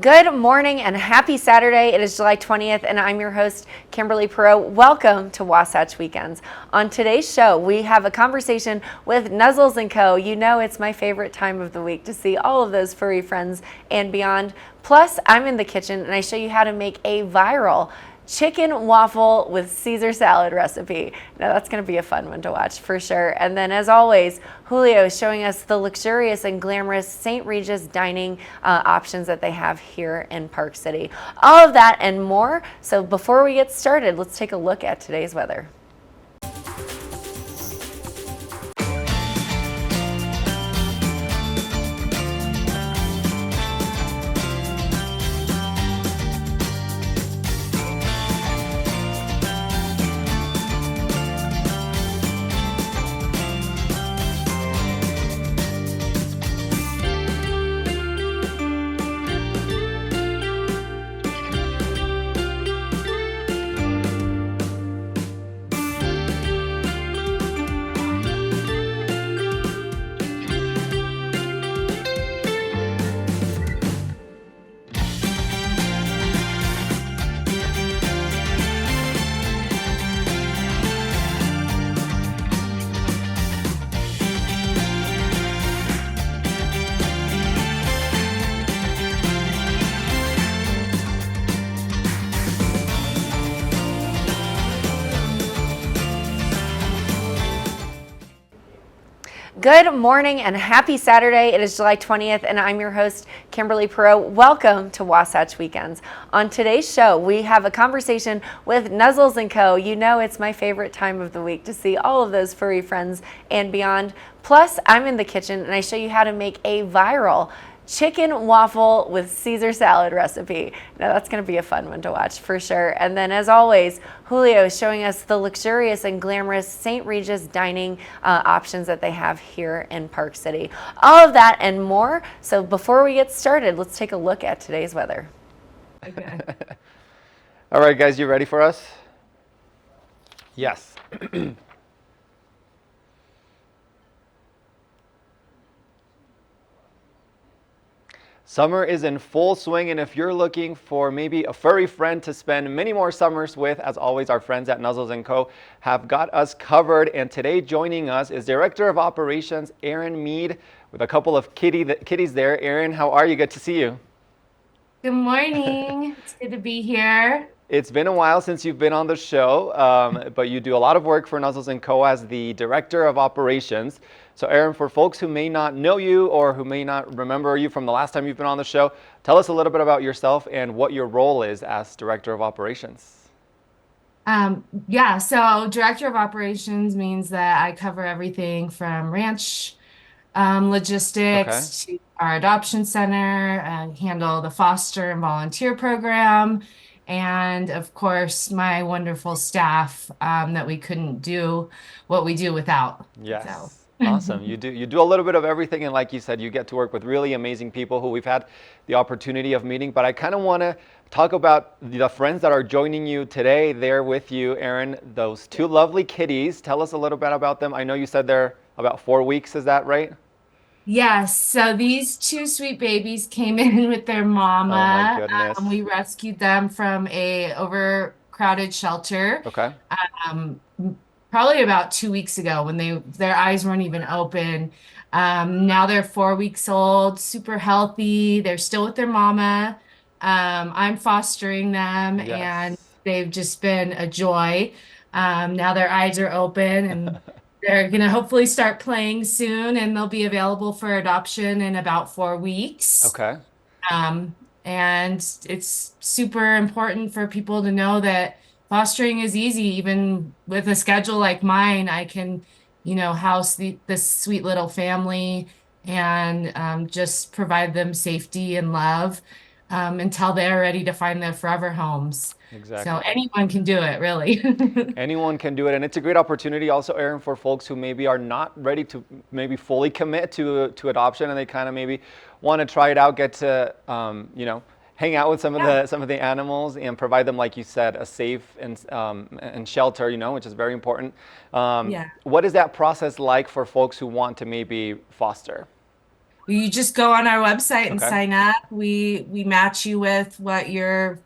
Good morning and happy Saturday. It is July 20th and I'm your host, Kimberly Perot. Welcome to Wasatch Weekends. On today's show, we have a conversation with Nuzzles & Co. You know it's my favorite time of the week to see all of those furry friends and beyond. Plus, I'm in the kitchen and I show you how to make a viral chicken waffle with Caesar salad recipe. Now that's going to be a fun one to watch for sure. And then as always, Julio is showing us the luxurious and glamorous St. Regis dining options that they have here in Park City. All of that and more. So before we get started, let's take a look at today's weather. Good morning and happy Saturday. It is July 20th and I'm your host, Kimberly Perot. Welcome to Wasatch Weekends. On today's show, we have a conversation with Nuzzles & Co. You know it's my favorite time of the week to see all of those furry friends and beyond. Plus, I'm in the kitchen and I show you how to make a viral chicken waffle with Caesar salad recipe. Now that's going to be a fun one to watch for sure. And then as always, Julio is showing us the luxurious and glamorous St. Regis dining options that they have here in Park City. All of that and more. So before we get started, let's take a look at today's weather. Okay. All right, guys, you ready for us? Yes. Summer is in full swing, and if you're looking for maybe a furry friend to spend many more summers with, as always, our friends at Nuzzles & Co. have got us covered. And today joining us is Director of Operations, Erin Mead, with a couple of kitties there. Erin, how are you? Good to see you. Good morning. It's good to be here. It's been a while since you've been on the show, but you do a lot of work for Nuzzles & Co. as the Director of Operations. So Erin, for folks who may not know you or who may not remember you from the last time you've been on the show, tell us a little bit about yourself and what your role is as Director of Operations. So Director of Operations means that I cover everything from ranch logistics to our adoption center, handle the foster and volunteer program, and of course my wonderful staff that we couldn't do what we do without. Yes. So. Awesome. You do a little bit of everything, and like you said, you get to work with really amazing people who we've had the opportunity of meeting. But I kind of want to talk about the friends that are joining you today. They're with you, Erin, those two lovely kitties. Tell us a little bit about them. I know you said they're about 4 weeks. Is that right? Yes, so these two sweet babies came in with their mama. Oh my goodness. We rescued them from a overcrowded shelter. Okay. Probably about 2 weeks ago when their eyes weren't even open. Now they're 4 weeks old, super healthy. They're still with their mama. I'm fostering them, Yes. and they've just been a joy. Now their eyes are open, and they're going to hopefully start playing soon, and they'll be available for adoption in about 4 weeks. Okay. And it's super important for people to know that fostering is easy. Even with a schedule like mine, I can, house this sweet little family and just provide them safety and love until they're ready to find their forever homes. Exactly. So anyone can do it, really. Anyone can do it, and it's a great opportunity also, Erin, for folks who maybe are not ready to maybe fully commit to adoption, and they kind of maybe want to try it out, get to hang out with some of the animals and provide them, like you said, a safe and shelter, which is very important. Yeah. What is that process like for folks who want to maybe foster? You just go on our website and Okay. sign up. We match you with what you're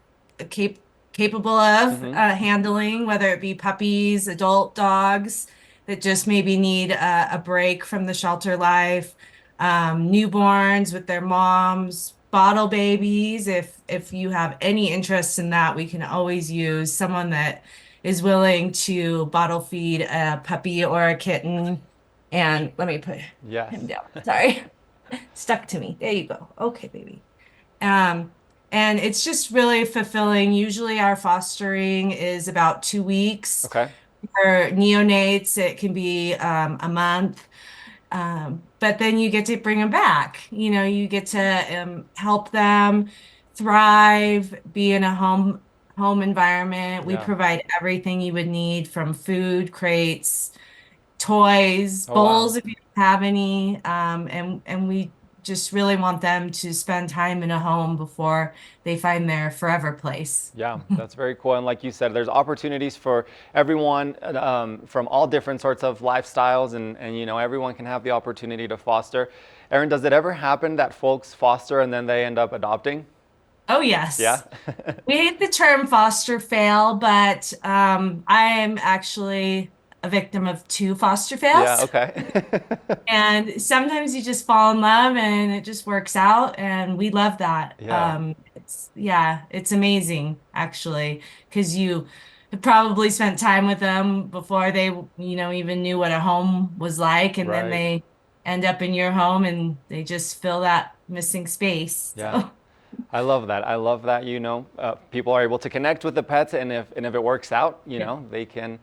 cap capable of Mm-hmm. handling, whether it be puppies, adult dogs that just maybe need a break from the shelter life, newborns with their moms, bottle babies. If you have any interest in that, we can always use someone that is willing to bottle feed a puppy or a kitten. And let me put him Yes. down. Sorry. Stuck to me. There you go. Okay, baby. Um, and it's just really fulfilling. Usually our fostering is about 2 weeks. Okay. For neonates, it can be a month. But then you get to bring them back. You get to help them thrive, be in a home environment. We Yeah. provide everything you would need from food, crates, toys, Oh, wow. bowls if you have any. And we just really want them to spend time in a home before they find their forever place. Yeah, that's very cool. And like you said, there's opportunities for everyone from all different sorts of lifestyles, and everyone can have the opportunity to foster. Erin, does it ever happen that folks foster and then they end up adopting? Oh, Yeah. yes. We hate the term foster fail, but I am actually a victim of two foster Yeah, fails. okay. And sometimes you just fall in love and it just works out, and we love that. Yeah, It's amazing actually, because you have probably spent time with them before they, even knew what a home was like, and then right. they end up in your home and they just fill that missing space. Yeah. So, I love that. I love that, people are able to connect with the pets, and if it works out, yeah. they can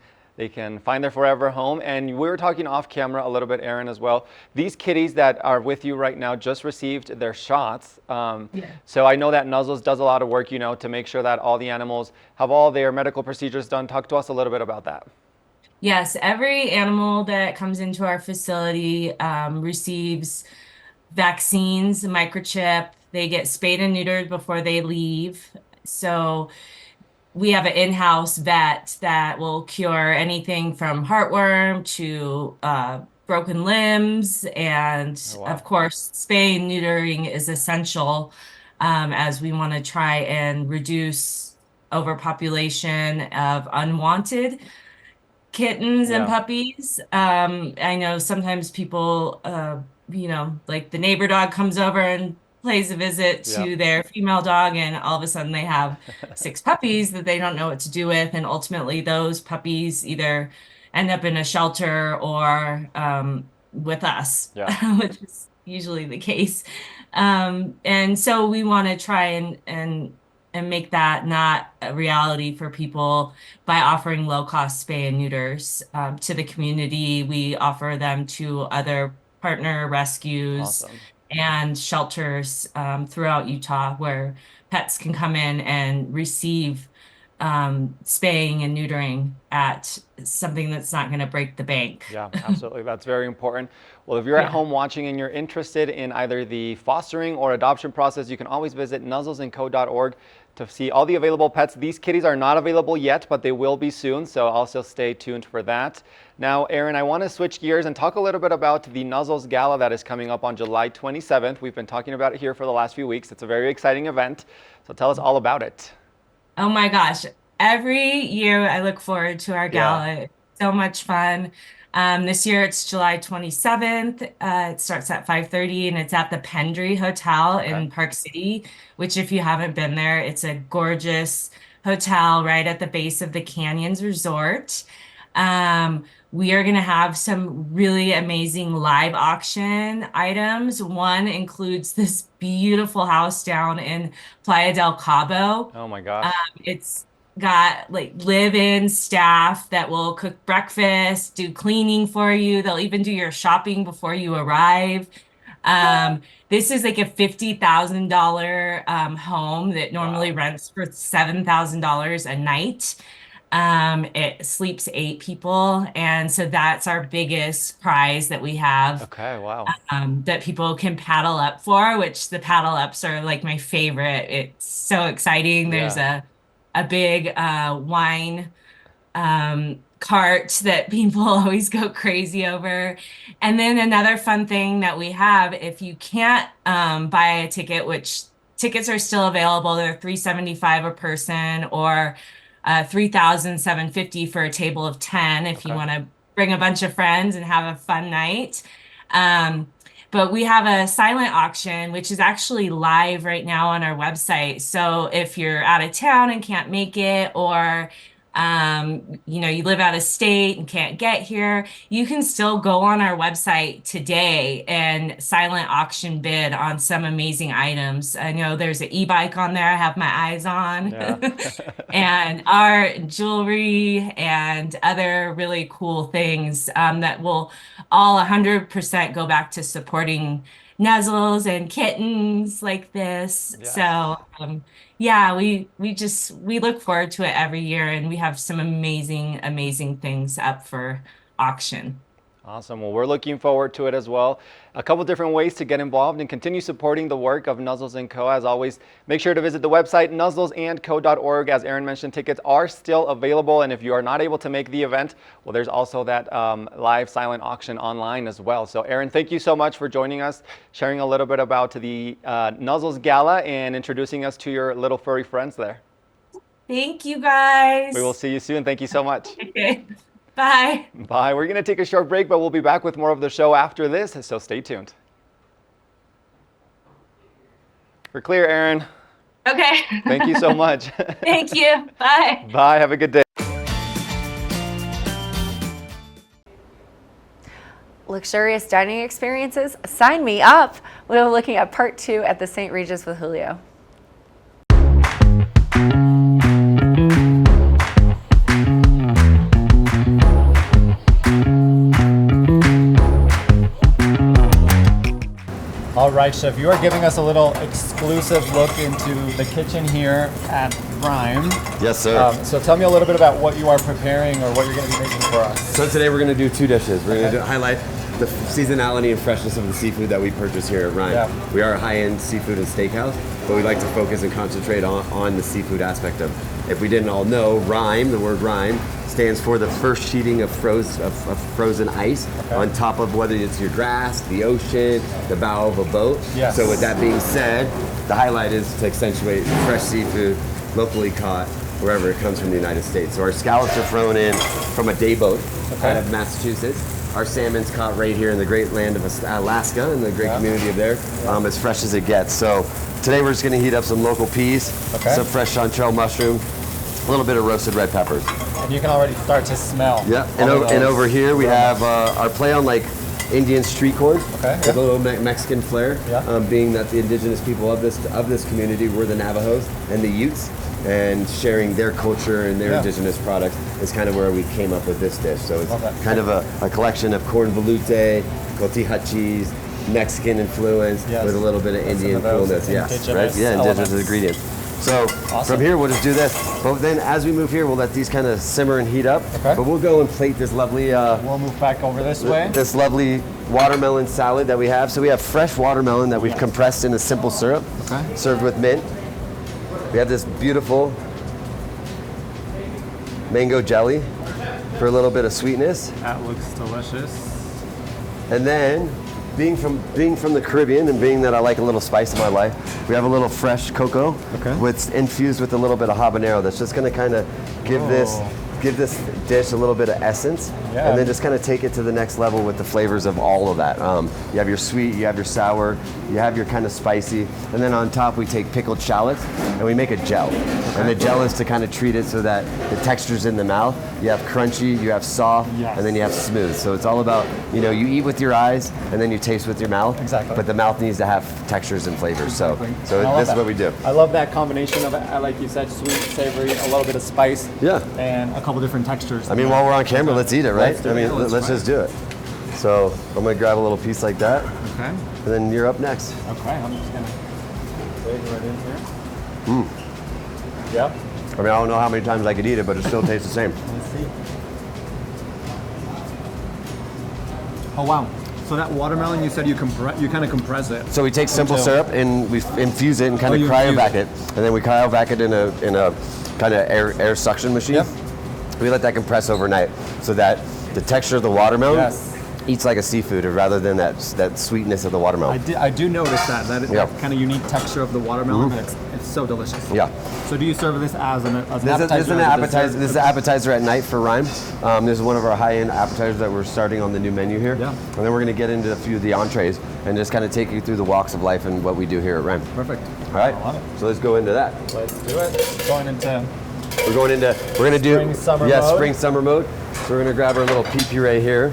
find their forever home. And we were talking off camera a little bit, Erin, as well. These kitties that are with you right now just received their shots. Yeah. So I know that Nuzzles does a lot of work, to make sure that all the animals have all their medical procedures done. Talk to us a little bit about that. Yes, every animal that comes into our facility receives vaccines, a microchip. They get spayed and neutered before they leave. So we have an in-house vet that will cure anything from heartworm to broken limbs. And Oh, wow. of course, spay and neutering is essential as we want to try and reduce overpopulation of unwanted kittens and Yeah. puppies. I know sometimes people, like the neighbor dog comes over and plays a visit Yeah. to their female dog, and all of a sudden they have six puppies that they don't know what to do with. And ultimately, those puppies either end up in a shelter or with us, Yeah. which is usually the case. And so we want to try and make that not a reality for people by offering low cost spay and neuters to the community. We offer them to other partner rescues Awesome. and shelters throughout Utah where pets can come in and receive spaying and neutering at something that's not going to break the bank. Yeah, absolutely. That's very important. Well, if you're at Yeah. home watching and you're interested in either the fostering or adoption process, you can always visit nuzzlesandco.org to see all the available pets. These kitties are not available yet, but they will be soon, so also stay tuned for that. Now, Erin, I want to switch gears and talk a little bit about the Nuzzles Gala that is coming up on July 27th. We've been talking about it here for the last few weeks. It's a very exciting event, so tell us all about it. Oh my gosh. Every year I look forward to our Yeah, gala. It's so much fun. This year it's July 27th. It starts at 5:30 and it's at the Pendry Hotel okay. in Park City, which if you haven't been there, it's a gorgeous hotel right at the base of the Canyons Resort. We are going to have some really amazing live auction items. One includes this beautiful house down in Playa del Cabo. Oh my gosh. It's got like live-in staff that will cook breakfast, do cleaning for you. They'll even do your shopping before you arrive. This is like a $50,000 home that normally Wow. rents for $7,000 a night. It sleeps eight people, and so that's our biggest prize that we have Okay, wow. that people can paddle up for, which the paddle ups are like my favorite. It's so exciting. There's Yeah. a big wine cart that people always go crazy over. And then another fun thing that we have, if you can't buy a ticket, which tickets are still available, they're $375 a person or $3,750 for a table of 10 if you Okay. want to bring a bunch of friends and have a fun night. But we have a silent auction, which is actually live right now on our website. So if you're out of town and can't make it, or you live out of state and can't get here, you can still go on our website today and silent auction bid on some amazing items. I know there's an e-bike on there I have my eyes on, Yeah. and art, jewelry, and other really cool things that will all 100% go back to supporting nuzzles and kittens like this. Yes. So, yeah, we look forward to it every year, and we have some amazing things up for auction. Awesome. Well, we're looking forward to it as well. A couple different ways to get involved and continue supporting the work of Nuzzles & Co. As always, make sure to visit the website nuzzlesandco.org. As Aaron mentioned, tickets are still available. And if you are not able to make the event, well, there's also that live silent auction online as well. So Aaron, thank you so much for joining us, sharing a little bit about the Nuzzles Gala and introducing us to your little furry friends there. Thank you, guys. We will see you soon. Thank you so much. Okay. Bye. Bye. We're going to take a short break, but we'll be back with more of the show after this, so stay tuned. We're clear, Aaron. Okay. Thank you so much. Thank you. Bye. Bye. Have a good day. Luxurious dining experiences? Sign me up. We're looking at part 2 at the St. Regis with Julio. All right, Chef, you are giving us a little exclusive look into the kitchen here at Rhyme. Yes, sir. So tell me a little bit about what you are preparing or what you're going to be making for us. So today we're going to do 2 dishes. We're going to highlight the seasonality and freshness of the seafood that we purchase here at Rhyme. Yeah. We are a high-end seafood and steakhouse, but we like to focus and concentrate on the seafood aspect of. If we didn't all know, Rhyme, the word Rhyme, stands for the first sheeting of frozen ice on top of whether it's your grass, the ocean, the bow of a boat. Yes. So with that being said, the highlight is to accentuate fresh seafood, locally caught, wherever it comes from the United States. So our scallops are thrown in from a day boat out of Massachusetts. Our salmon's caught right here in the great land of Alaska, in the great community of there, as fresh as it gets. So today we're just gonna heat up some local peas, some fresh chanterelle mushroom, a little bit of roasted red peppers. And you can already start to smell. Yeah, and over here we have our play on like Indian street corn with a little Mexican flair, being that the indigenous people of this community were the Navajos and the Utes, and sharing their culture and their indigenous products is kind of where we came up with this dish. So it's kind of a collection of corn veloute, cotija cheese, Mexican influence with a little bit of Indian coolness. Yes, right? Yeah, indigenous ingredients. So from here, we'll just do this. But then as we move here, we'll let these kind of simmer and heat up. But we'll go and plate this lovely... we'll move back over this way. This lovely watermelon salad that we have. So we have fresh watermelon that we've compressed in a simple syrup, served with mint. We have this beautiful mango jelly for a little bit of sweetness. That looks delicious. And then, being from the Caribbean and being that I like a little spice in my life, we have a little fresh cocoa with infused with a little bit of habanero that's just going to kind of give this dish a little bit of essence, and then just kind of take it to the next level with the flavors of all of that. You have your sweet, you have your sour, you have your kind of spicy, and then on top we take pickled shallots and we make a gel. And the gel is to kind of treat it so that the texture's in the mouth. You have crunchy, you have soft, and then you have smooth. So it's all about, you eat with your eyes and then you taste with your mouth. Exactly. But the mouth needs to have textures and flavors. So this is what we do. I love that combination of, like you said, sweet, savory, a little bit of spice, and a couple different textures. I mean, while we're on camera, let's eat it, right? Let's just do it. So I'm gonna grab a little piece like that. Okay. And then you're up next. Okay, I'm just gonna wait right in here. Yep. I mean, I don't know how many times I could eat it, but it still tastes the same. Let's see. Oh wow. So that watermelon, you said you kind of compress it. So we take simple syrup and we infuse it and kind of cryovac it, and then we cryovac it in a kind of air suction machine. We let that compress overnight so that the texture of the watermelon Yes. eats like a seafood rather than that sweetness of the watermelon. I do notice that Yeah. kind of unique texture of the watermelon, but it's so delicious. Yeah. So do you serve this as an This appetizer? is an or a appetizer. dessert? This is an appetizer at night for Rhyme. This is one of our high-end appetizers that we're starting on the new menu here. Yeah. And then we're going to get into a few of the entrees and just kind of take you through the walks of life and what we do here at Rhyme. Perfect. All right. I love it. So let's go into that. Let's do it. Going into We're going to do Spring, summer yes, mode. spring summer mode. So we're going to grab our little pea puree here.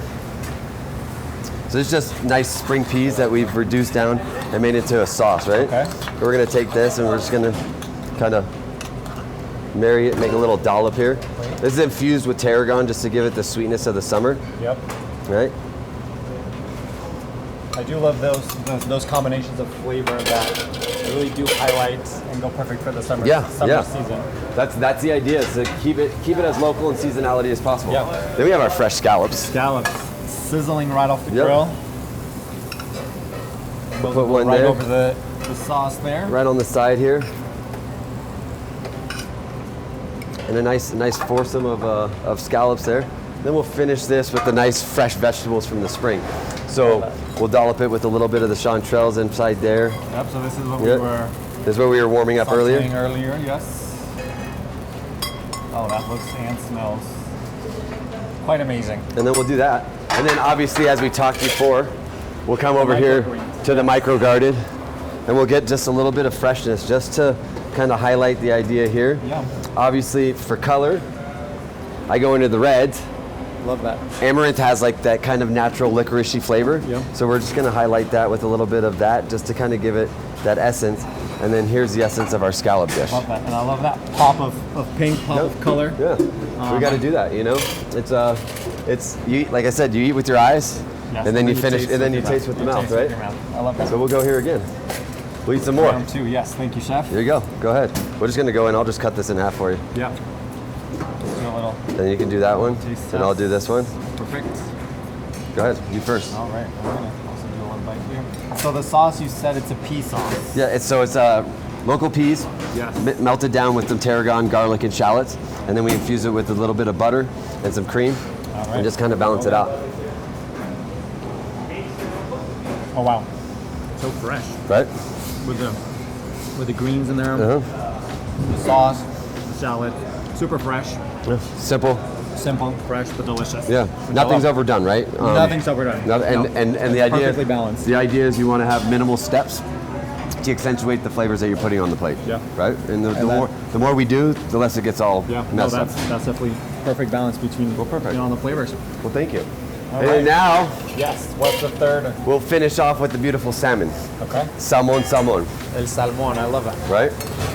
So it's just nice spring peas that we've reduced down and made into a sauce, right? Okay. So we're going to take this and we're just going to kind of marry it, make a little dollop here. This is infused with tarragon just to give it the sweetness of the summer, Yep. right? I do love those combinations of flavor that really do highlight and go perfect for the summer Yeah, yeah. season. That's the idea, is to keep it as local and seasonality as possible. Yeah. Then we have our fresh scallops. Scallops sizzling right off the Yep. grill. We'll put one right there, over the sauce there. right on the side here. And a nice foursome of scallops there. Then we'll finish this with the nice fresh vegetables from the spring. So we'll dollop it with a little bit of the chanterelles inside there. Yep. So this is what Yep. we were This is what we were warming up earlier. sauteing earlier. Yes. Oh, that looks and smells quite amazing. And then we'll do that. And then obviously, as we talked before, we'll come over here microgreens. to the micro garden and we'll get just a little bit of freshness just to kind of highlight the idea here. Yeah. Obviously, for color, I go into the reds. Love that. Amaranth has like that kind of natural licoricey flavor. Yep. So we're just gonna highlight that with a little bit of that just to kind of give it that essence. And then here's the essence of our scallop dish. Love that. And I love that pop of pink, pop of color. Yeah, we got to do that. You know, it's you eat, like I said, you eat with your eyes, Yes, and then you finish, taste and then with you your taste with the You mouth, taste right? with your mouth. I love that. So we'll go here again. We'll eat some more. Round two. Yes. Thank you, chef. Here you go. Go ahead. We're just gonna go in. I'll just cut this in half for you. Yeah. Let's do a little. Then you can do that one, Taste and I'll test. do this one. Perfect. Go ahead. You first. All right. I'm gonna also do one bite here. So the sauce, you said it's a pea sauce. Yeah. It's local peas. Yes. Melted down with some tarragon, garlic, and shallots, and then we infuse it with a little bit of butter and some cream, All right. and just kind of balance it out. Oh wow. So fresh. Right? With the greens in there. Uh-huh. The sauce, the shallot. Super fresh. Yeah. Simple. Simple, fresh, but delicious. Yeah. Which I Nothing's love. overdone, right? Nothing's overdone. No, and, No. and, and the It's idea perfectly balanced. The idea is you want to have minimal steps to accentuate the flavors that you're putting on the plate. Yeah. Right? And And the more we do, the less it gets all Yeah, no, messed up. that's definitely perfect balance between perfect. all the flavors. Well, thank you. All and right. now Yes. What's the third? we'll finish off with the beautiful salmon. Okay. Salmon, El salmon. I love it. right?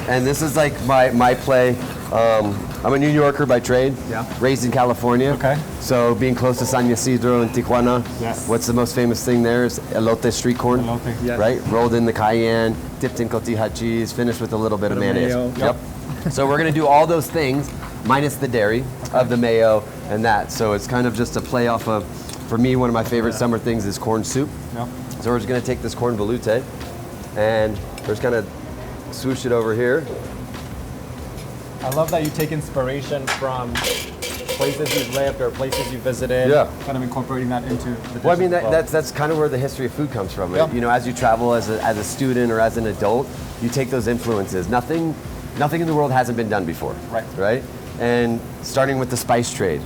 And this is like my play. I'm a New Yorker by trade, Yeah. raised in California. Okay. So being close to San Ysidro and Tijuana, Yes. what's the most famous thing there is elote street corn. Elote, yes. Right? Rolled in the cayenne, dipped in cotija cheese, finished with a little bit of Bit of mayonnaise. mayo. Yep. So we're gonna do all those things, minus the dairy of the mayo and that. So it's kind of just a play off of, for me, one of my favorite summer things is corn soup. Yeah. So we're just gonna take this corn veloute and we're just gonna swoosh it over here. I love that you take inspiration from places you've lived or places you visited. Yeah. Kind of incorporating that into the Well, I mean, dishes as well. that's kind of where the history of food comes from. Yeah. You know, as you travel as a student or as an adult, you take those influences. Nothing in the world hasn't been done before. Right. Right? And starting with the spice trade.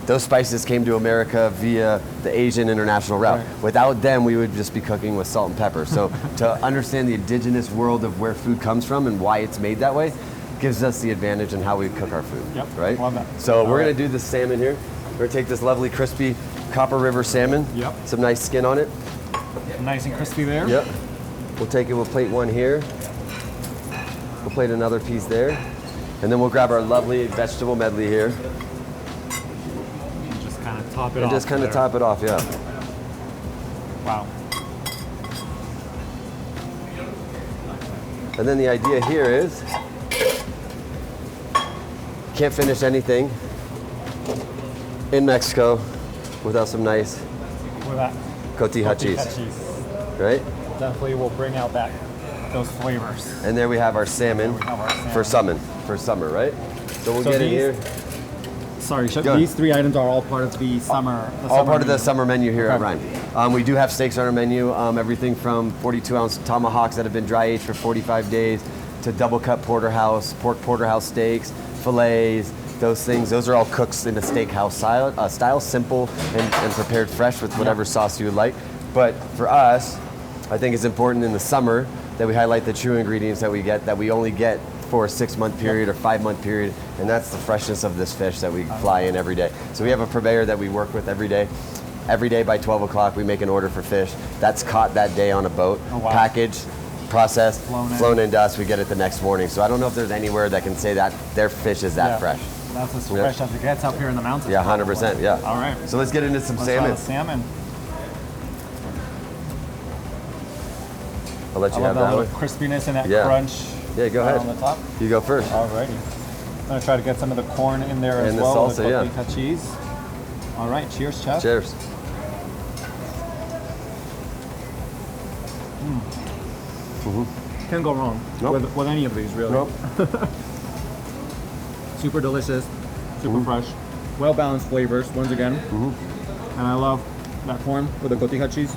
Those spices came to America via the Asian international route. Right. Without them, we would just be cooking with salt and pepper. So to understand the indigenous world of where food comes from and why it's made that way gives us the advantage in how we cook our food. Yep, Right? love that. So All we're right. going to do the salmon here. We're going to take this lovely crispy Copper River salmon. Yep. Some nice skin on it. Nice and crispy there. Yep. We'll take it, we'll plate one here. We'll plate another piece there. And then we'll grab our lovely vegetable medley here. And just kind of top it And off. just kind of there. top it off, yeah. Wow. And then the idea here is, can't finish anything in Mexico without some nice With that cotija cotija cheese, right? definitely will bring out those flavors. And there we have our salmon we have our salmon. for summer, right? So we'll So get in these- here. Sorry, Chef. Go ahead. These 3 items are all part of the summer. All part of the menu. summer menu here at Okay. Ryan. We do have steaks on our menu. Everything from 42-ounce tomahawks that have been dry aged for 45 days to double cut porterhouse, pork porterhouse steaks, fillets, those things. Those are all cooked in a steakhouse style, simple and prepared fresh with whatever sauce you would like. But for us, I think it's important in the summer that we highlight the true ingredients that we only get for a 6-month period or 5-month period, and that's the freshness of this fish that we fly in every day. So we have a purveyor that we work with every day. Every day by 12 o'clock, we make an order for fish that's caught that day on a boat, packaged, processed, flown into us. We get it the next morning. So I don't know if there's anywhere that can say that their fish is that fresh. That's as fresh as it gets up here in the mountains. Yeah, 100%. Yeah. All right. So let's get into some Let's try salmon. the salmon. I'll let I you love have that that little one. crispiness and that Yeah. crunch. Yeah, go right ahead. on the top. You go first. Alrighty. I'm gonna try to get some of the corn in there as And the well. salsa, the yeah. cotija cheese. All right, cheers, chef. Cheers. Can't go wrong Nope. with any of these, really. Nope. Super delicious, super fresh, well balanced flavors. Once again, and I love that corn with the cotija cheese.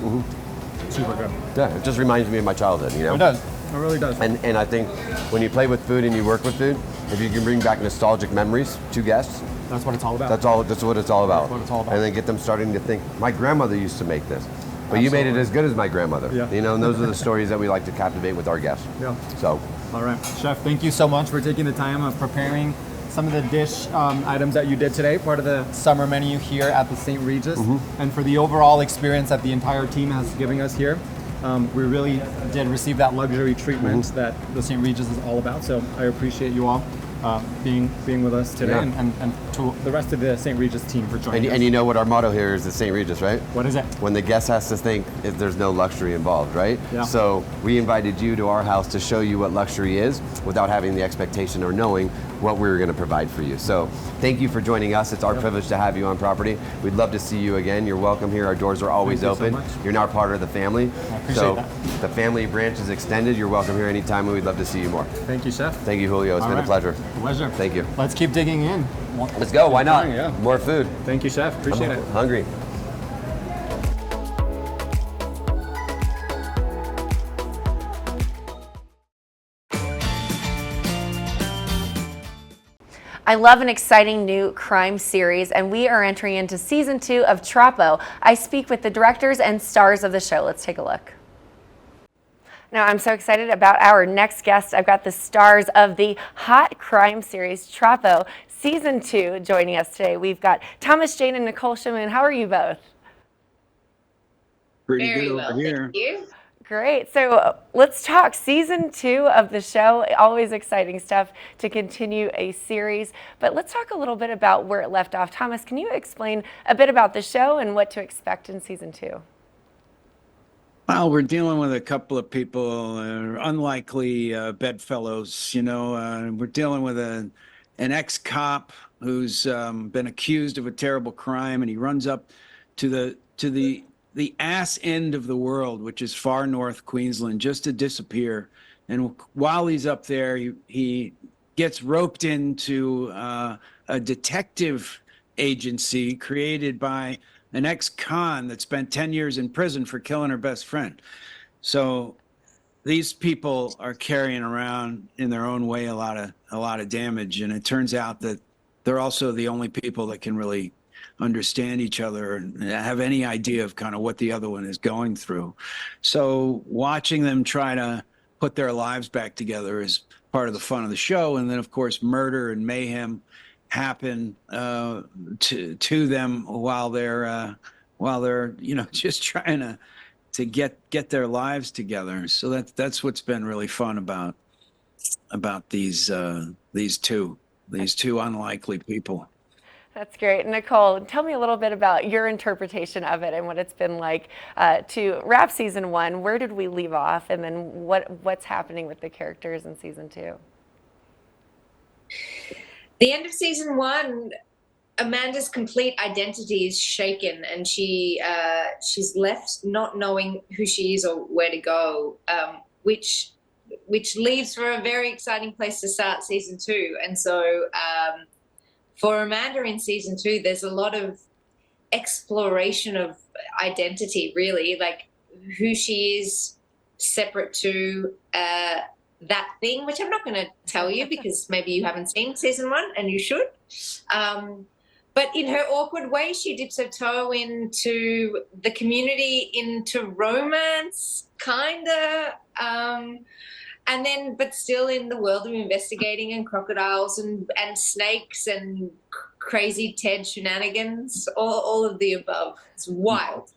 Super good. Yeah, it just reminds me of my childhood, you know? It does. It really does. And I think when you play with food and you work with food, if you can bring back nostalgic memories to guests, That's what it's all about. that's what it's all about. That's what it's all about. And then get them starting to think, my grandmother used to make this. But you made it as good as my grandmother. Yeah. You know, and those are the stories that we like to captivate with our guests. Yeah. So, All right, Chef, thank you so much for taking the time of preparing some of the dish items that you did today, part of the summer menu here at the St. Regis, and for the overall experience that the entire team has given us here. We really did receive that luxury treatment that the St. Regis is all about, so I appreciate you all being with us today, Yeah. and to the rest of the St. Regis team for joining us. and you know what our motto here is at St. Regis, right? What is it? When the guest has to think there's no luxury involved, right? Yeah. So we invited you to our house to show you what luxury is without having the expectation or knowing what we were going to provide for you. So thank you for joining us. It's our privilege to have you on property. We'd love to see you again. You're welcome here. Our doors are always Thank you so open. much. You're now part of the family. I appreciate so that. the family branch is extended. You're welcome here anytime, and we'd love to see you more. Thank you, Chef. Thank you, Julio. It's All been a right. pleasure. Pleasure. Thank you. Let's keep digging in. Let's go. Why not? Yeah. More food. Thank you, Chef. Appreciate it. Hungry. I love an exciting new crime series, and we are entering into season 2 of Troppo. I speak with the directors and stars of the show. Let's take a look. Now, I'm so excited about our next guest. I've got the stars of the hot crime series Troppo season 2 joining us today. We've got Thomas Jane and Nicole Shamoon. How are you both? Pretty Very good well, over here. thank you. Great. So let's talk season 2 of the show. Always exciting stuff to continue a series. But let's talk a little bit about where it left off. Thomas, can you explain a bit about the show and what to expect in season 2? Well, we're dealing with a couple of people, unlikely bedfellows. You know, we're dealing with an ex-cop who's been accused of a terrible crime, and he runs up to the ass end of the world, which is far north Queensland, just to disappear. And while he's up there, he gets roped into a detective agency created by an ex-con that spent 10 years in prison for killing her best friend. So these people are carrying around in their own way a lot of damage, and it turns out that they're also the only people that can really understand each other and have any idea of kind of what the other one is going through. So watching them try to put their lives back together is part of the fun of the show. And then, of course, murder and mayhem happen to them while they're just trying to get their lives together. So that's what's been really fun about these two unlikely people. That's great. Nicole, tell me a little bit about your interpretation of it and what it's been like to wrap season 1. Where did we leave off? And then what's happening with the characters in season 2? The end of season 1, Amanda's complete identity is shaken, and she's left not knowing who she is or where to go, which leaves for a very exciting place to start season 2. And so for Amanda in season 2, there's a lot of exploration of identity, really, like who she is separate to that thing, which I'm not going to tell you because maybe you haven't seen season 1 and you should. But in her awkward way, she dips her toe into the community, into romance, kind of. And then, but still in the world of investigating and crocodiles and snakes and crazy Ted shenanigans, all of the above. It's wild.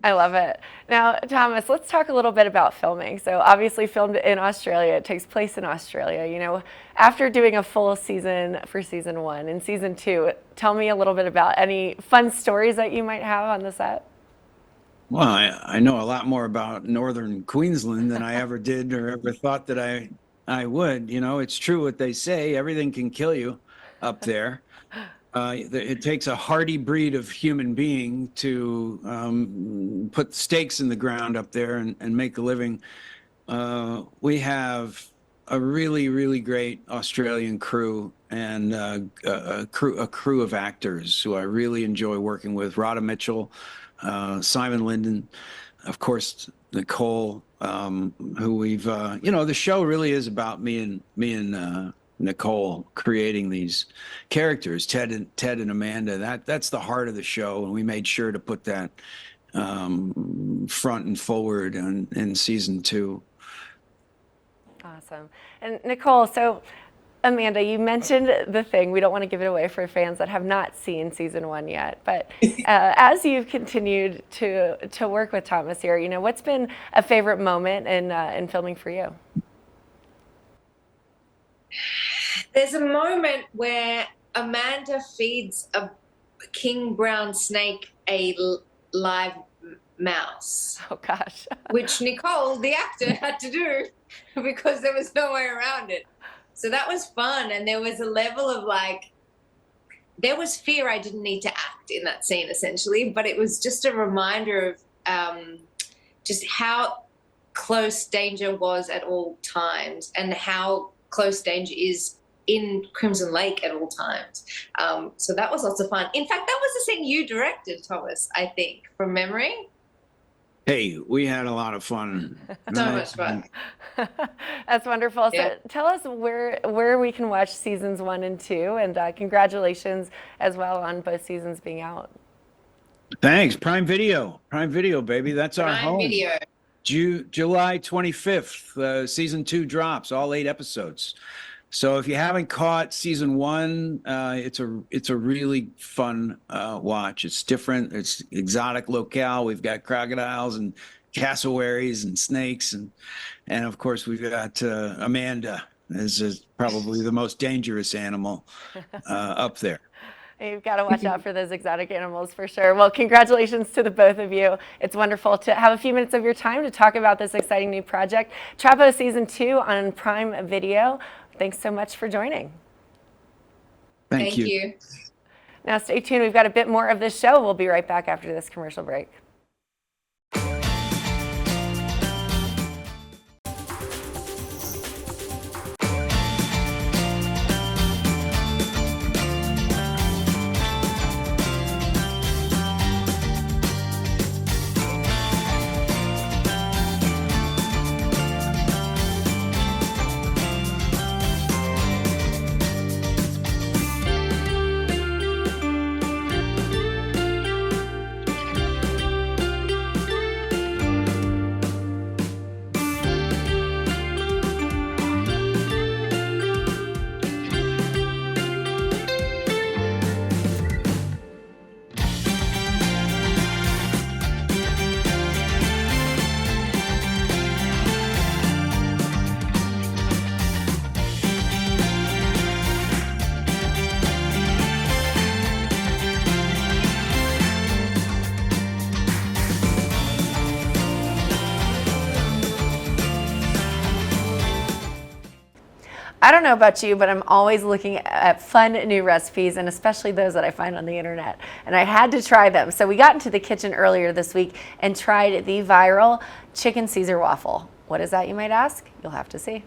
I love it. Now, Thomas, let's talk a little bit about filming. So obviously filmed in Australia, it takes place in Australia. You know, after doing a full season for season 1 and season 2, tell me a little bit about any fun stories that you might have on the set. Well, I know a lot more about northern Queensland than I ever did or ever thought that I would. You know, it's true what they say, everything can kill you up there. It takes a hardy breed of human being to put stakes in the ground up there and make a living. We have a really, really great Australian crew and a crew of actors who I really enjoy working with. Rhoda Mitchell, Simon Linden, of course, Nicole, who we've, you know, the show really is about me and Nicole creating these characters, Ted and Amanda. That's the heart of the show, and we made sure to put that front and forward in season 2. Awesome. And Nicole, so Amanda, you mentioned the thing. We don't want to give it away for fans that have not seen season 1 yet. But as you've continued to work with Thomas here, you know, what's been a favorite moment in filming for you? There's a moment where Amanda feeds a king brown snake a live mouse. Oh, gosh. Which Nicole, the actor, had to do because there was no way around it. So that was fun. And there was a level of there was fear I didn't need to act in that scene, essentially. But it was just a reminder of just how close danger was at all times and how close danger is in Crimson Lake at all times. So that was lots of fun. In fact, that was the scene you directed, Thomas, I think, from memory. Hey, we had a lot of fun. So much fun. That's wonderful. Yeah. So tell us where we can watch seasons 1 and 2, and congratulations as well on both seasons being out. Thanks. Prime Video, baby. That's our Prime home. Video. July 25th, season 2 drops, all 8 episodes. So if you haven't caught season 1, it's a really fun watch. It's different. It's exotic locale. We've got crocodiles and cassowaries and snakes, and of course we've got Amanda is probably the most dangerous animal up there. You've got to watch out for those exotic animals for sure. Well, congratulations to the both of you. It's wonderful to have a few minutes of your time to talk about this exciting new project, Trapo Season 2 on Prime Video. Thanks so much for joining. Thank you. Now stay tuned. We've got a bit more of this show. We'll be right back after this commercial break. I don't know about you, but I'm always looking at fun new recipes, and especially those that I find on the internet. And I had to try them. So we got into the kitchen earlier this week and tried the viral chicken Caesar waffle. What is that, you might ask? You'll have to see.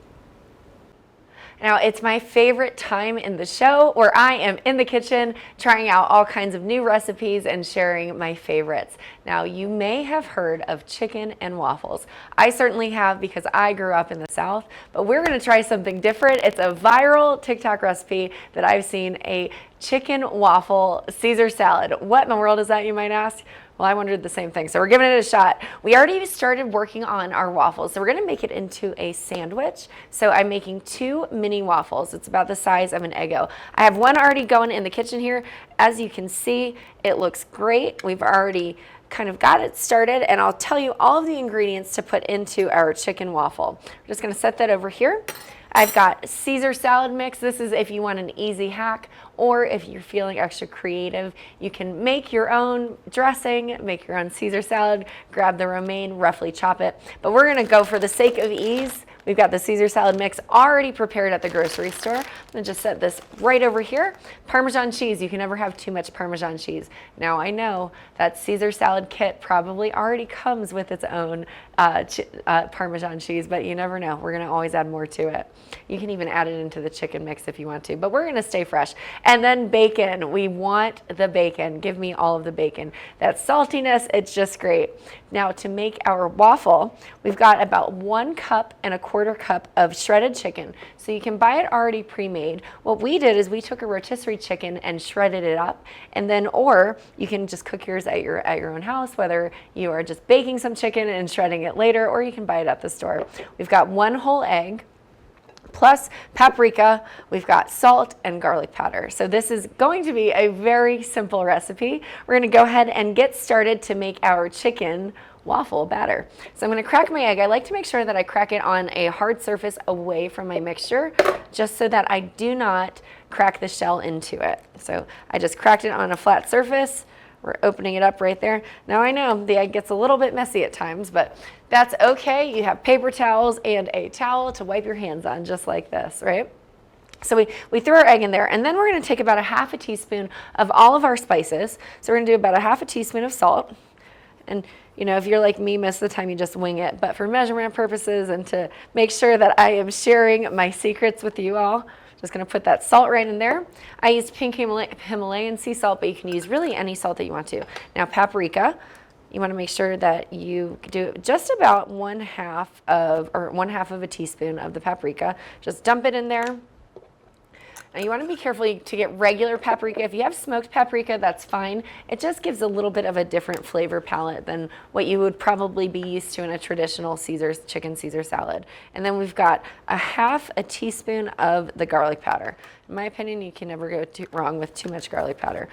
Now, it's my favorite time in the show where I am in the kitchen trying out all kinds of new recipes and sharing my favorites. Now, you may have heard of chicken and waffles. I certainly have because I grew up in the South, but we're going to try something different. It's a viral TikTok recipe that I've seen, a chicken waffle Caesar salad. What in the world is that, you might ask? Well, I wondered the same thing, so we're giving it a shot. We already started working on our waffles, so we're gonna make it into a sandwich. So I'm making 2 mini waffles. It's about the size of an Eggo. I have one already going in the kitchen here. As you can see, it looks great. We've already kind of got it started, and I'll tell you all of the ingredients to put into our chicken waffle. We're just gonna set that over here. I've got Caesar salad mix. This is if you want an easy hack, or if you're feeling extra creative, you can make your own dressing, make your own Caesar salad, grab the romaine, roughly chop it. But we're gonna go, for the sake of ease, we've got the Caesar salad mix already prepared at the grocery store. I'm gonna just set this right over here. Parmesan cheese, you can never have too much Parmesan cheese. Now I know that Caesar salad kit probably already comes with its own Parmesan cheese, but you never know. We're gonna always add more to it. You can even add it into the chicken mix if you want to, but we're gonna stay fresh. And then bacon, we want the bacon. Give me all of the bacon. That saltiness, it's just great. Now to make our waffle, we've got about 1 cup and a quarter cup of shredded chicken. So you can buy it already pre-made. What we did is we took a rotisserie chicken and shredded it up, and then, or you can just cook yours at your own house, whether you are just baking some chicken and shredding it later, or you can buy it at the store. We've got 1 whole egg, plus paprika, we've got salt and garlic powder. So this is going to be a very simple recipe. We're gonna go ahead and get started to make our chicken waffle batter. So I'm gonna crack my egg. I like to make sure that I crack it on a hard surface away from my mixture, just so that I do not crack the shell into it. So I just cracked it on a flat surface. We're opening it up right there. Now I know the egg gets a little bit messy at times, but that's okay. You have paper towels and a towel to wipe your hands on, just like this, right? So we threw our egg in there, and then we're gonna take about a half a teaspoon of all of our spices. So we're gonna do about a half a teaspoon of salt. And you know, if you're like me, most of the time you just wing it. But for measurement purposes and to make sure that I am sharing my secrets with you all, just gonna put that salt right in there. I used pink Himalayan sea salt, but you can use really any salt that you want to. Now paprika, you wanna make sure that you do just about 1/2 of a teaspoon of the paprika. Just dump it in there. Now you want to be careful to get regular paprika. If you have smoked paprika, that's fine. It just gives a little bit of a different flavor palette than what you would probably be used to in a traditional chicken Caesar salad. And then we've got a half a teaspoon of the garlic powder. In my opinion, you can never go wrong with too much garlic powder.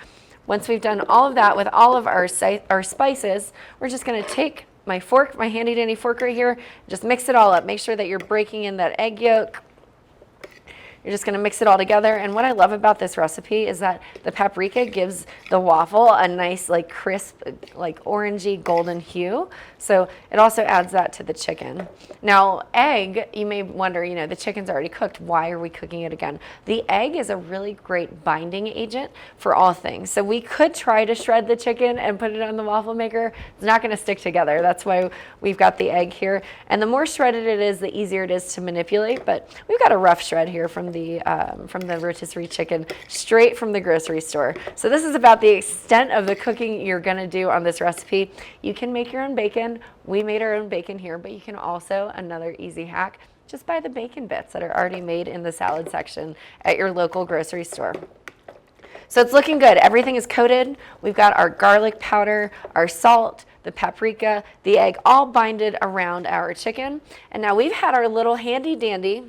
Once we've done all of that with all of our spices, we're just going to take my fork, my handy dandy fork right here, just mix it all up. Make sure that you're breaking in that egg yolk. You're just gonna mix it all together. And what I love about this recipe is that the paprika gives the waffle a nice, like crisp, like orangey golden hue. So it also adds that to the chicken. Now egg, you may wonder, you know, the chicken's already cooked. Why are we cooking it again? The egg is a really great binding agent for all things. So we could try to shred the chicken and put it on the waffle maker. It's not gonna stick together. That's why we've got the egg here. And the more shredded it is, the easier it is to manipulate. But we've got a rough shred here from the rotisserie chicken, straight from the grocery store. So this is about the extent of the cooking you're gonna do on this recipe. You can make your own bacon. We made our own bacon here, but you can also, another easy hack, just buy the bacon bits that are already made in the salad section at your local grocery store. So it's looking good. Everything is coated. We've got our garlic powder, our salt, the paprika, the egg, all binded around our chicken. And now we've had our little handy dandy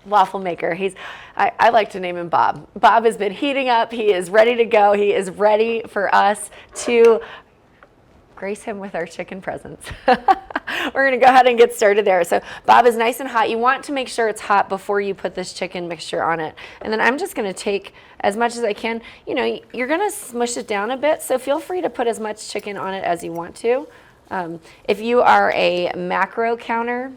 waffle maker. I like to name him Bob. Bob has been heating up. He is ready to go. He is ready for us to grace him with our chicken presence. We're gonna go ahead and get started there. So Bob is nice and hot. You want to make sure it's hot before you put this chicken mixture on it. And then I'm just gonna take as much as I can. You know, you're gonna smush it down a bit, so feel free to put as much chicken on it as you want to. If you are a macro counter,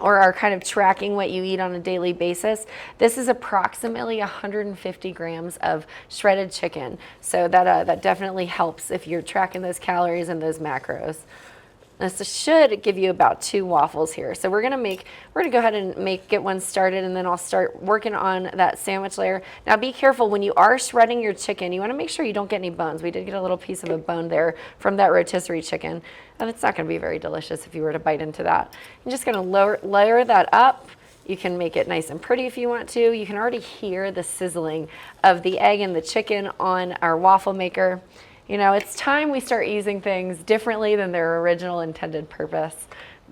or are kind of tracking what you eat on a daily basis, this is approximately 150 grams of shredded chicken. So that definitely helps if you're tracking those calories and those macros. This should give you about 2 waffles here. So we're gonna go ahead and get one started, and then I'll start working on that sandwich layer. Now be careful when you are shredding your chicken, you wanna make sure you don't get any bones. We did get a little piece of a bone there from that rotisserie chicken, and it's not gonna be very delicious if you were to bite into that. I'm just gonna layer that up. You can make it nice and pretty if you want to. You can already hear the sizzling of the egg and the chicken on our waffle maker. You know, it's time we start using things differently than their original intended purpose.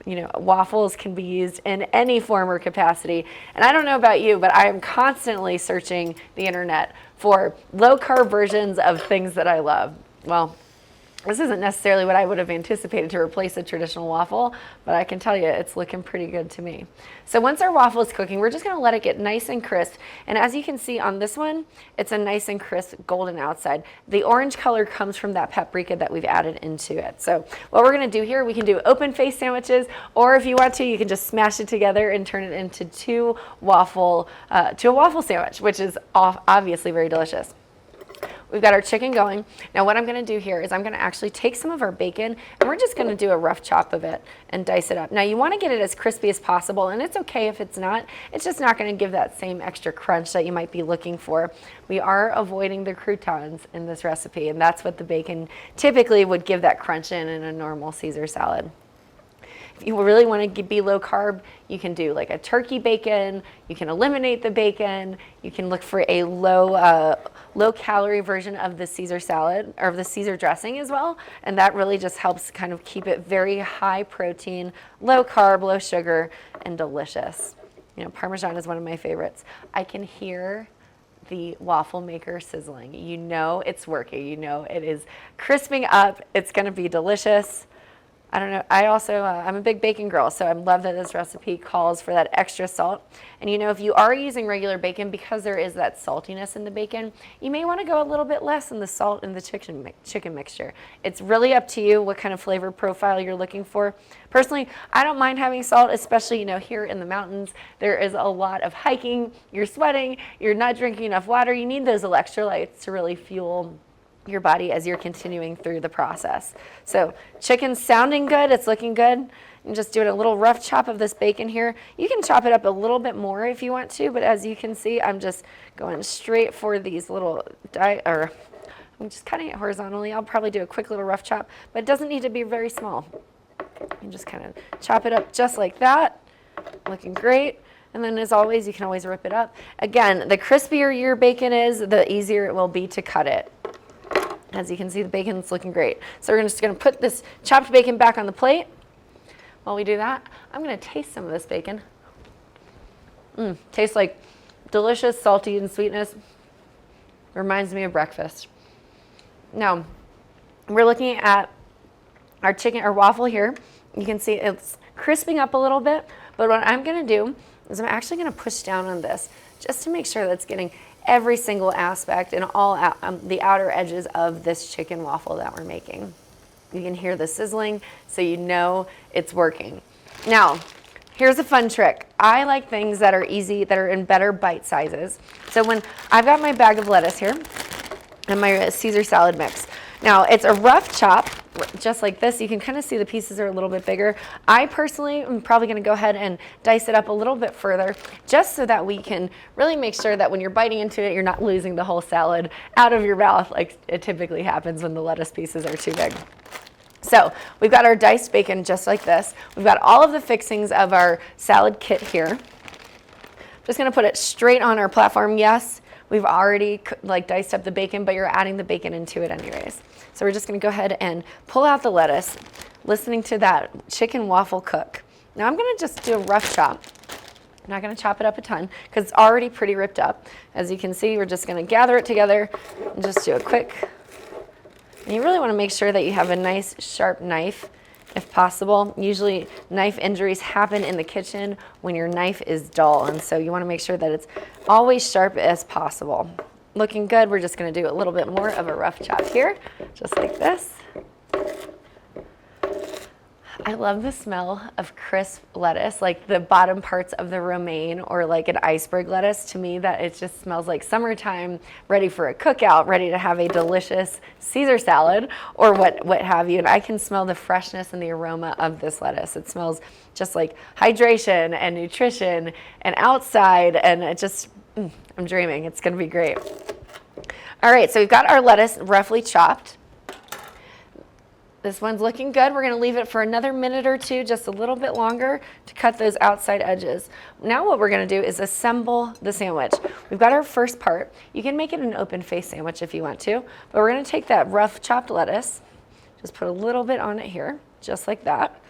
You know, waffles can be used in any form or capacity. And I don't know about you, but I am constantly searching the internet for low-carb versions of things that I love. Well, this isn't necessarily what I would have anticipated to replace a traditional waffle, but I can tell you it's looking pretty good to me. So once our waffle is cooking, we're just gonna let it get nice and crisp. And as you can see on this one, it's a nice and crisp golden outside. The orange color comes from that paprika that we've added into it. So what we're gonna do here, we can do open face sandwiches, or if you want to, you can just smash it together and turn it into a waffle sandwich, which is obviously very delicious. We've got our chicken going. Now what I'm gonna do here is I'm gonna actually take some of our bacon and we're just gonna do a rough chop of it and dice it up. Now you wanna get it as crispy as possible, and it's okay if it's not. It's just not gonna give that same extra crunch that you might be looking for. We are avoiding the croutons in this recipe, and that's what the bacon typically would give that crunch in a normal Caesar salad. If you really want to be low carb, you can do like a turkey bacon. You can eliminate the bacon. You can look for a low calorie version of the Caesar salad or of the Caesar dressing as well. And that really just helps kind of keep it very high protein, low carb, low sugar, and delicious. You know, Parmesan is one of my favorites. I can hear the waffle maker sizzling. You know it's working. You know it is crisping up. It's going to be delicious. I don't know, I'm a big bacon girl, so I love that this recipe calls for that extra salt. And you know, if you are using regular bacon, because there is that saltiness in the bacon, you may want to go a little bit less in the salt in the chicken mixture. It's really up to you what kind of flavor profile you're looking for. Personally, I don't mind having salt, especially, you know, here in the mountains. There is a lot of hiking, you're sweating, you're not drinking enough water, you need those electrolytes to really fuel your body as you're continuing through the process. So chicken's sounding good, it's looking good. I'm just doing a little rough chop of this bacon here. You can chop it up a little bit more if you want to, but as you can see, I'm just going straight for these little, I'm just cutting it horizontally. I'll probably do a quick little rough chop, but it doesn't need to be very small. You just kind of chop it up just like that. Looking great. And then as always, you can always rip it up. Again, the crispier your bacon is, the easier it will be to cut it. As you can see, the bacon's looking great. So we're just gonna put this chopped bacon back on the plate. While we do that, I'm gonna taste some of this bacon. Tastes like delicious, salty, and sweetness. Reminds me of breakfast. Now, we're looking at our waffle here. You can see it's crisping up a little bit, but what I'm gonna do is I'm actually gonna push down on this just to make sure that it's getting every single aspect and all the outer edges of this chicken waffle that we're making. You can hear the sizzling, so you know it's working. Now, here's a fun trick. I like things that are easy, that are in better bite sizes. So when I've got my bag of lettuce here and my Caesar salad mix. Now, it's a rough chop, just like this. You can kind of see the pieces are a little bit bigger. I personally am probably going to go ahead and dice it up a little bit further, just so that we can really make sure that when you're biting into it, you're not losing the whole salad out of your mouth like it typically happens when the lettuce pieces are too big. So we've got our diced bacon just like this. We've got all of the fixings of our salad kit here. Just going to put it straight on our platform. Yes, we've already diced up the bacon, but you're adding the bacon into it anyways. So we're just gonna go ahead and pull out the lettuce, listening to that chicken waffle cook. Now I'm gonna just do a rough chop. I'm not gonna chop it up a ton because it's already pretty ripped up. As you can see, we're just gonna gather it together and just do a quick. And you really wanna make sure that you have a nice sharp knife if possible. Usually knife injuries happen in the kitchen when your knife is dull, and so you wanna make sure that it's always sharp as possible. Looking good. We're just going to do a little bit more of a rough chop here, just like this. I love the smell of crisp lettuce, like the bottom parts of the romaine or like an iceberg lettuce. To me, that it just smells like summertime, ready for a cookout, ready to have a delicious Caesar salad or what have you. And I can smell the freshness and the aroma of this lettuce. It smells just like hydration and nutrition and outside, and it just, I'm dreaming. It's going to be great. All right, so we've got our lettuce roughly chopped. This one's looking good. We're going to leave it for another minute or two, just a little bit longer, to cut those outside edges. Now what we're going to do is assemble the sandwich. We've got our first part. You can make it an open face sandwich if you want to, but we're going to take that rough chopped lettuce, just put a little bit on it here, just like that.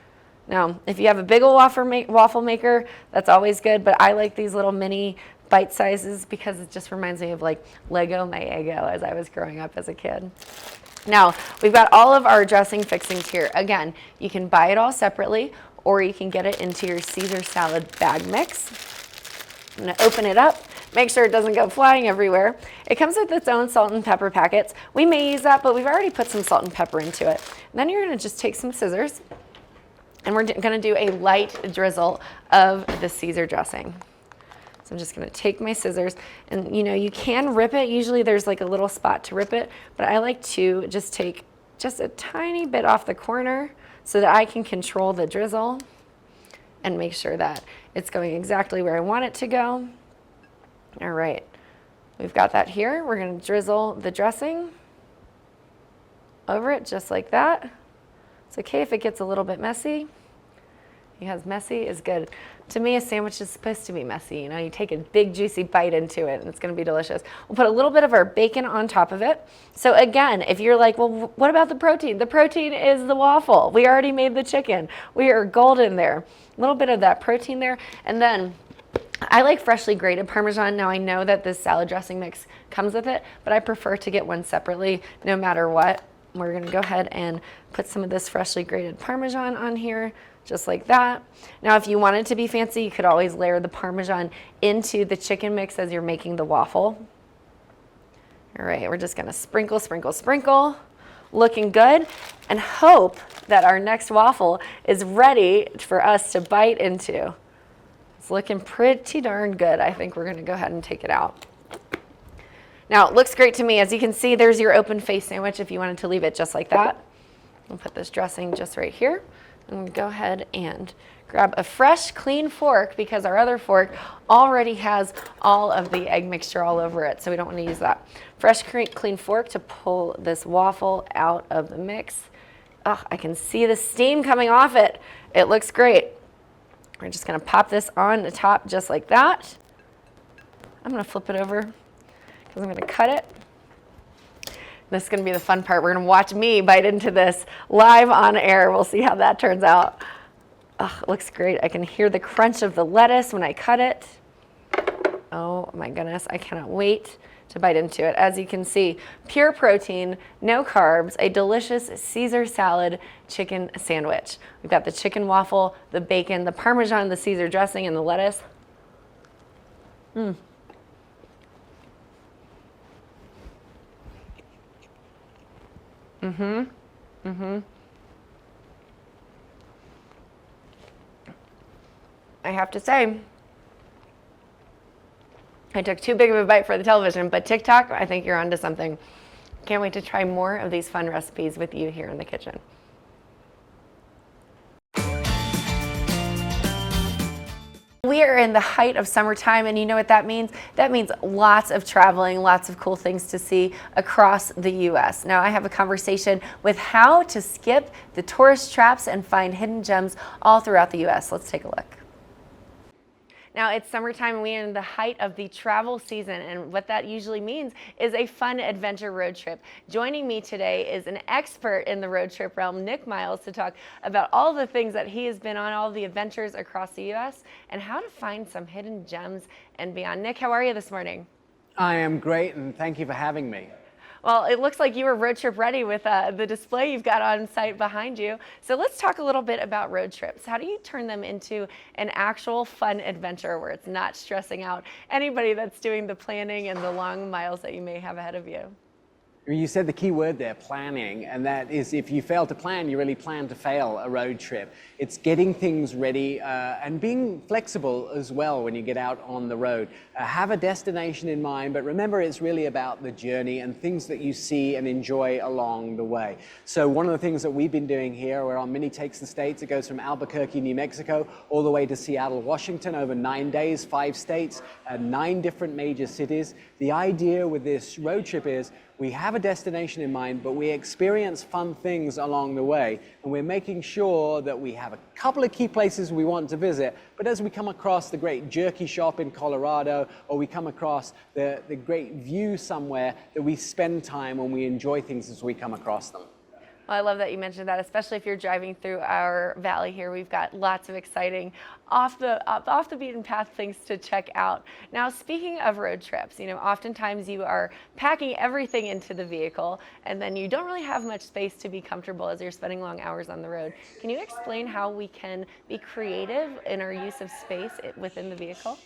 Now, if you have a big old waffle maker, that's always good, but I like these little mini bite sizes because it just reminds me of like Lego My Eggo as I was growing up as a kid. Now, we've got all of our dressing fixings here. Again, you can buy it all separately, or you can get it into your Caesar salad bag mix. I'm gonna open it up, make sure it doesn't go flying everywhere. It comes with its own salt and pepper packets. We may use that, but we've already put some salt and pepper into it. And then you're gonna just take some scissors, and we're gonna do a light drizzle of the Caesar dressing. So I'm just gonna take my scissors, and you can rip it. Usually there's like a little spot to rip it, but I like to just take just a tiny bit off the corner so that I can control the drizzle and make sure that it's going exactly where I want it to go. All right, we've got that here. We're gonna drizzle the dressing over it just like that. It's okay if it gets a little bit messy, because messy is good. To me, a sandwich is supposed to be messy. You take a big juicy bite into it and it's gonna be delicious. We'll put a little bit of our bacon on top of it. So again, if you're like, well, what about the protein? The protein is the waffle. We already made the chicken. We are golden there. A little bit of that protein there. And then I like freshly grated Parmesan. Now I know that this salad dressing mix comes with it, but I prefer to get one separately no matter what. We're gonna go ahead and put some of this freshly grated Parmesan on here, just like that. Now, if you wanted to be fancy, you could always layer the Parmesan into the chicken mix as you're making the waffle. All right, we're just gonna sprinkle, sprinkle, sprinkle. Looking good, and hope that our next waffle is ready for us to bite into. It's looking pretty darn good. I think we're gonna go ahead and take it out. Now, it looks great to me. As you can see, there's your open face sandwich if you wanted to leave it just like that. We'll put this dressing just right here. And go ahead and grab a fresh, clean fork, because our other fork already has all of the egg mixture all over it, so we don't want to use that. Fresh, clean fork to pull this waffle out of the mix. Oh, I can see the steam coming off it. It looks great. We're just going to pop this on the top just like that. I'm going to flip it over because I'm going to cut it. This is going to be the fun part. We're going to watch me bite into this live on air. We'll see how that turns out. Oh, it looks great. I can hear the crunch of the lettuce when I cut it. Oh my goodness, I cannot wait to bite into it. As you can see, pure protein, no carbs, a delicious Caesar salad chicken sandwich. We've got the chicken waffle, the bacon, the Parmesan, the Caesar dressing, and the lettuce. I have to say, I took too big of a bite for the television, but TikTok, I think you're onto something. Can't wait to try more of these fun recipes with you here in the kitchen. We are in the height of summertime, and you know what that means? That means lots of traveling, lots of cool things to see across the U.S. Now, I have a conversation with how to skip the tourist traps and find hidden gems all throughout the U.S. Let's take a look. Now, it's summertime and we are in the height of the travel season, and what that usually means is a fun adventure road trip. Joining me today is an expert in the road trip realm, Nick Miles, to talk about all the things that he has been on, all the adventures across the U.S., and how to find some hidden gems and beyond. Nick, how are you this morning? I am great, and thank you for having me. Well, it looks like you were road trip ready with the display you've got on site behind you. So let's talk a little bit about road trips. How do you turn them into an actual fun adventure where it's not stressing out anybody that's doing the planning and the long miles that you may have ahead of you? You said the key word there, planning, and that is if you fail to plan, you really plan to fail a road trip. It's getting things ready and being flexible as well when you get out on the road. Have a destination in mind, but remember it's really about the journey and things that you see and enjoy along the way. So one of the things that we've been doing here, where our Mini takes the states, it goes from Albuquerque, New Mexico, all the way to Seattle, Washington, over 9 days, 5 states, 9 different major cities. The idea with this road trip is we have a destination in mind, but we experience fun things along the way, and we're making sure that we have a couple of key places we want to visit, but as we come across the great jerky shop in Colorado, or we come across the great view somewhere, that we spend time and we enjoy things as we come across them. Well, I love that you mentioned that, especially if you're driving through our valley here. We've got lots of exciting off the beaten path things to check out. Now, speaking of road trips, oftentimes you are packing everything into the vehicle and then you don't really have much space to be comfortable as you're spending long hours on the road. Can you explain how we can be creative in our use of space within the vehicle?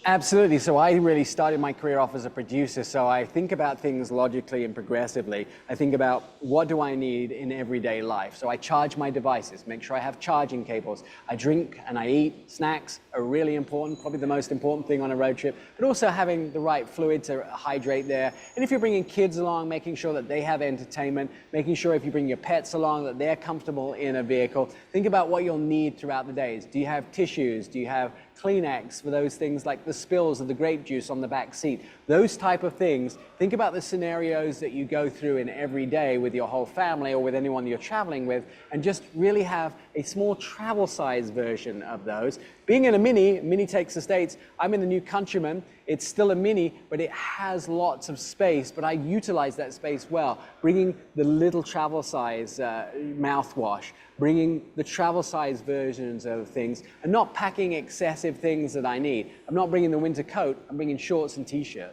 Absolutely. So I really started my career off as a producer, so I think about things logically and progressively. I think about what do I need in everyday life. So I charge my devices, make sure I have charging cables. I drink and I eat. Snacks are really important, probably the most important thing on a road trip, but also having the right fluid to hydrate there. And if you're bringing kids along, making sure that they have entertainment, making sure if you bring your pets along that they're comfortable in a vehicle. Think about what you'll need throughout the days. Do you have tissues? Do you have Kleenex for those things like the spills of the grape juice on the back seat? Those type of things. Think about the scenarios that you go through in every day with your whole family or with anyone you're traveling with, and just really have a small travel size version of those. Being in a Mini takes the states. I'm in the New Countryman. It's still a Mini, but it has lots of space, but I utilize that space well, bringing the little travel size mouthwash, bringing the travel size versions of things, and not packing excessive things that I need. I'm not bringing the winter coat, I'm bringing shorts and t-shirt.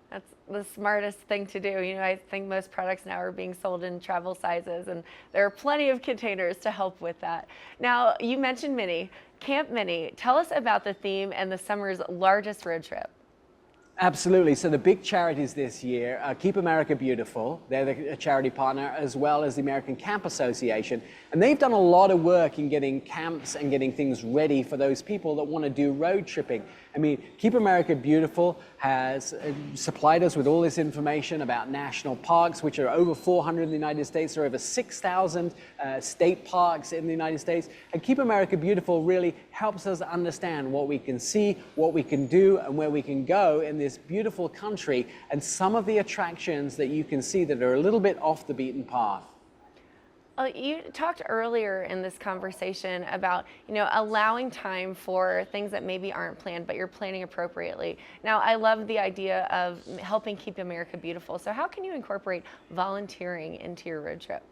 That's the smartest thing to do. I think most products now are being sold in travel sizes, and there are plenty of containers to help with that. Now, you mentioned Mini, Camp Mini. Tell us about the theme and the summer's largest road trip. Absolutely. So the big charities this year, Keep America Beautiful, they're the charity partner, as well as the American Camp Association. And they've done a lot of work in getting camps and getting things ready for those people that want to do road tripping. I mean, Keep America Beautiful has supplied us with all this information about national parks, which are over 400 in the United States. There are over 6,000 state parks in the United States. And Keep America Beautiful really helps us understand what we can see, what we can do, and where we can go in this beautiful country, and some of the attractions that you can see that are a little bit off the beaten path. You talked earlier in this conversation about, allowing time for things that maybe aren't planned, but you're planning appropriately. Now, I love the idea of helping keep America beautiful. So how can you incorporate volunteering into your road trip?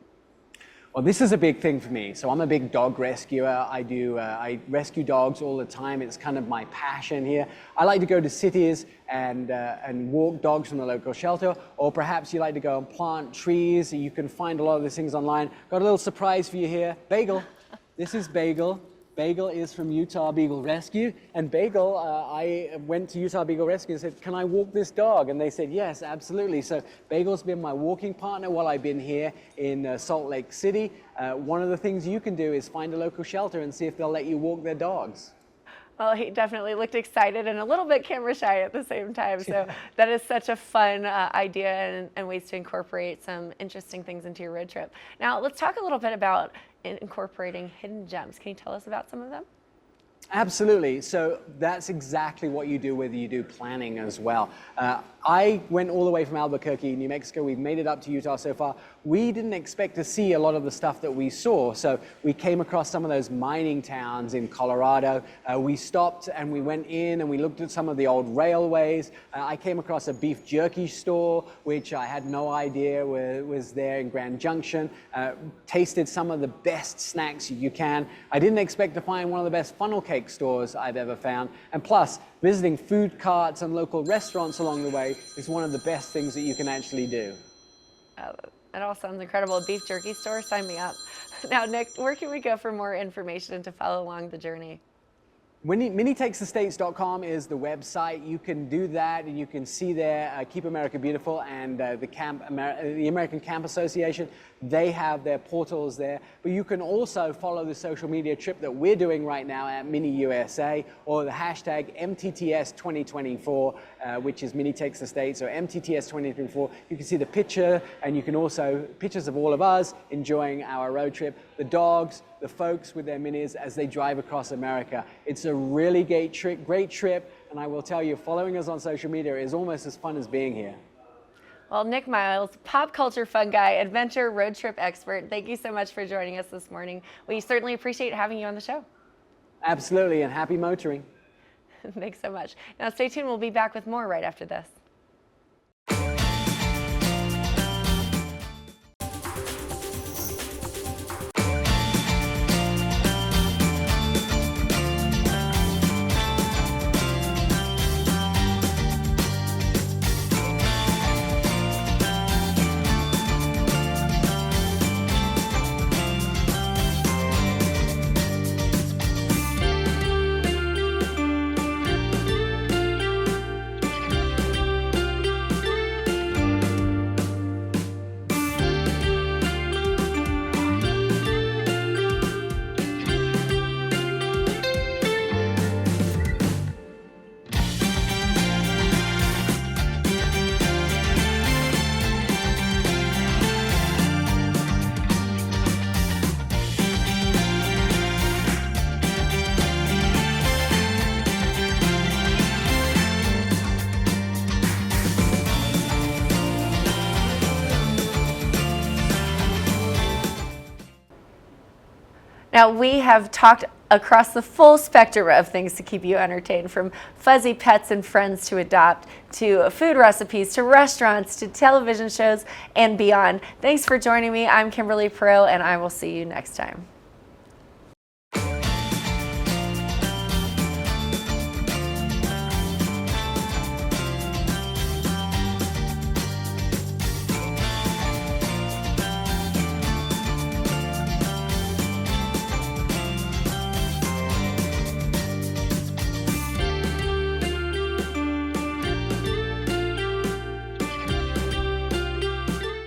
Well, this is a big thing for me. So I'm a big dog rescuer. I rescue dogs all the time. It's kind of my passion here. I like to go to cities and walk dogs from the local shelter, or perhaps you like to go and plant trees. You can find a lot of these things online. Got a little surprise for you here. Bagel. This is Bagel. Bagel is from Utah Beagle Rescue. And Bagel, I went to Utah Beagle Rescue and said, can I walk this dog? And they said, yes, absolutely. So Bagel's been my walking partner while I've been here in Salt Lake City. One of the things you can do is find a local shelter and see if they'll let you walk their dogs. Well, he definitely looked excited and a little bit camera shy at the same time. So that is such a fun idea and ways to incorporate some interesting things into your road trip. Now, let's talk a little bit about incorporating hidden gems. Can you tell us about some of them? Absolutely. So that's exactly what you do whether you do planning as well. I went all the way from Albuquerque, New Mexico. We've made it up to Utah so far. We didn't expect to see a lot of the stuff that we saw. So we came across some of those mining towns in Colorado. We stopped and we went in and we looked at some of the old railways. I came across a beef jerky store, which I had no idea was there in Grand Junction. Tasted some of the best snacks you can. I didn't expect to find one of the best funnel cake stores I've ever found. And plus, visiting food carts and local restaurants along the way is one of the best things that you can actually do. That all sounds incredible. A beef jerky store, sign me up. Now, Nick, where can we go for more information and to follow along the journey? Minitakesthestates.com is the website. You can do that, and you can see there Keep America Beautiful and the American Camp Association. They have their portals there. But you can also follow the social media trip that we're doing right now at Mini USA, or the hashtag MTTS2024, which is Mini Takes the States, or MTTS2024. You can see the picture, and you can also pictures of all of us enjoying our road trip, the dogs, the folks with their minis as they drive across America. It's a really great trip, and I will tell you, following us on social media is almost as fun as being here. Well, Nick Miles, pop culture fun guy, adventure road trip expert, thank you so much for joining us this morning. We certainly appreciate having you on the show. Absolutely, and happy motoring. Thanks so much. Now stay tuned, we'll be back with more right after this. Now, we have talked across the full spectrum of things to keep you entertained, from fuzzy pets and friends to adopt, to food recipes, to restaurants, to television shows, and beyond. Thanks for joining me. I'm Kimberly Perot, and I will see you next time.